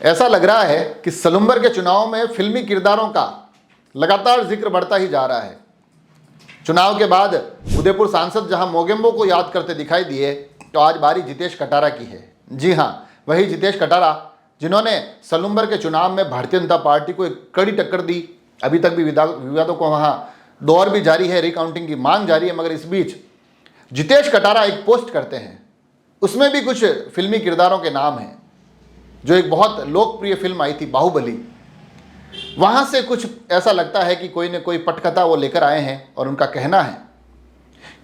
ऐसा लग रहा है कि सलूम्बर के चुनाव में फिल्मी किरदारों का लगातार जिक्र बढ़ता ही जा रहा है। चुनाव के बाद उदयपुर सांसद जहां मोगेम्बो को याद करते दिखाई दिए, तो आज बारी जितेश कटारा की है। जी हां, वही जितेश कटारा जिन्होंने सलूम्बर के चुनाव में भारतीय जनता पार्टी को एक कड़ी टक्कर दी। अभी तक भी विवादों को वहां दौर भी जारी है, रिकाउंटिंग की मांग जारी है, मगर इस बीच जितेश कटारा एक पोस्ट करते हैं, उसमें भी कुछ फिल्मी किरदारों के नाम हैं। जो एक बहुत लोकप्रिय फिल्म आई थी बाहुबली, वहां से कुछ ऐसा लगता है कि कोई न कोई पटकथा वो लेकर आए हैं और उनका कहना है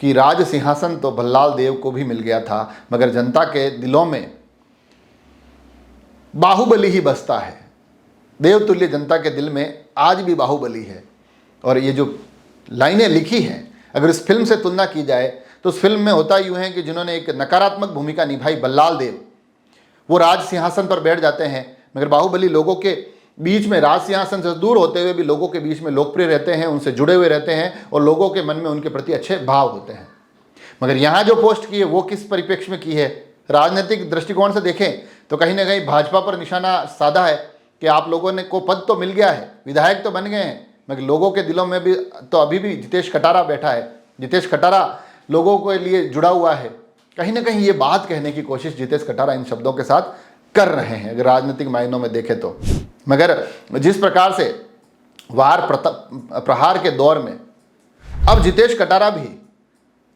कि राज सिंहासन तो भल्लाल देव को भी मिल गया था, मगर जनता के दिलों में बाहुबली ही बसता है। देवतुल्य जनता के दिल में आज भी बाहुबली है। और ये जो लाइनें लिखी हैं, अगर इस फिल्म से तुलना की जाए तो उस फिल्म में होता यूँ है कि जिन्होंने एक नकारात्मक भूमिका निभाई भल्लाल देव, वो राज सिंहासन पर बैठ जाते हैं, मगर बाहुबली लोगों के बीच में राज सिंहासन से दूर होते हुए भी लोगों के बीच में लोकप्रिय रहते हैं, उनसे जुड़े हुए रहते हैं और लोगों के मन में उनके प्रति अच्छे भाव होते हैं। मगर यहाँ जो पोस्ट की है वो किस परिप्रेक्ष्य में की है? राजनीतिक दृष्टिकोण से देखें तो कहीं ना कहीं भाजपा पर निशाना साधा है कि आप लोगों ने को पद तो मिल गया है, विधायक तो बन गए हैं, मगर लोगों के दिलों में भी तो अभी भी जितेश कटारा बैठा है। जितेश कटारा लोगों के लिए जुड़ा हुआ है। कहीं ना कहीं ये बात कहने की कोशिश जितेश कटारा इन शब्दों के साथ कर रहे हैं, अगर राजनीतिक मायनों में देखें तो। मगर जिस प्रकार से वार प्रहार के दौर में अब जितेश कटारा भी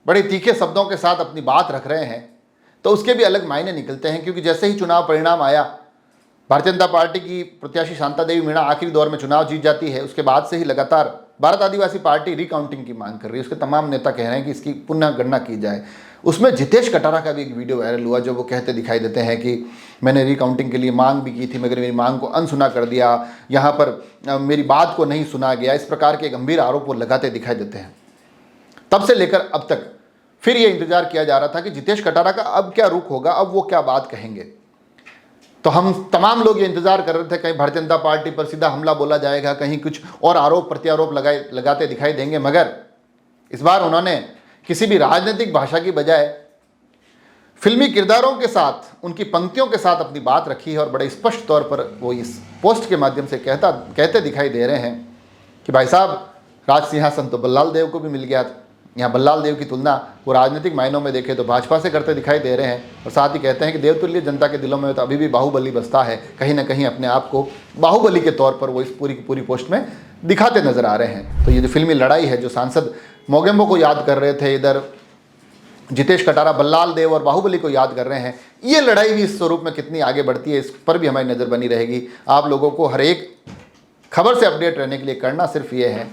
बड़े तीखे शब्दों के साथ अपनी बात रख रहे हैं, तो उसके भी अलग मायने निकलते हैं। क्योंकि जैसे ही चुनाव परिणाम आया, भारतीय जनता पार्टी की प्रत्याशी शांता देवी मीणा आखिरी दौर में चुनाव जीत जाती है, उसके बाद से ही लगातार भारत आदिवासी पार्टी रिकाउंटिंग की मांग कर रही है। उसके तमाम नेता कह रहे हैं कि इसकी पुनः गणना की जाए। उसमें जितेश कटारा का भी एक वीडियो वायरल हुआ, जो वो कहते दिखाई देते हैं कि मैंने रिकाउंटिंग के लिए मांग भी की थी, मगर मेरी मांग को अनसुना कर दिया, यहाँ पर मेरी बात को नहीं सुना गया। इस प्रकार के गंभीर आरोप वो लगाते दिखाई देते हैं। तब से लेकर अब तक फिर ये इंतजार किया जा रहा था कि जितेश कटारा का अब क्या रुख होगा, अब वो क्या बात कहेंगे। तो हम तमाम लोग ये इंतजार कर रहे थे कहीं भारतीय जनता पार्टी पर सीधा हमला बोला जाएगा, कहीं कुछ और आरोप प्रत्यारोप लगाते दिखाई देंगे। मगर इस बार उन्होंने किसी भी राजनीतिक भाषा की बजाय फिल्मी किरदारों के साथ, उनकी पंक्तियों के साथ अपनी बात रखी है और बड़े स्पष्ट तौर पर वो इस पोस्ट के माध्यम से कहते दिखाई दे रहे हैं कि भाई साहब, राज सिंहासन तो भल्लाल देव को भी मिल गया था। यहाँ भल्लाल देव की तुलना वो राजनीतिक मायनों में देखें तो भाजपा से करते दिखाई दे रहे हैं। और साथ ही कहते हैं कि देवतुल्य जनता के दिलों में तो अभी भी बाहुबली बसता है। कहीं ना कहीं अपने आप को बाहुबली के तौर पर वो इस पूरी की पूरी पोस्ट में दिखाते नजर आ रहे हैं। तो ये जो फिल्मी लड़ाई है, जो सांसद मोगेम्बो को याद कर रहे थे, इधर जितेश कटारा भल्लाल देव और बाहुबली को याद कर रहे हैं, ये लड़ाई भी इस स्वरूप में कितनी आगे बढ़ती है, इस पर भी हमारी नज़र बनी रहेगी। आप लोगों को हर एक खबर से अपडेट रहने के लिए करना सिर्फ ये है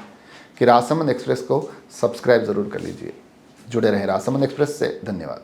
कि राजसमंद एक्सप्रेस को सब्सक्राइब ज़रूर कर लीजिए। जुड़े रहें राजसमंद एक्सप्रेस से। धन्यवाद।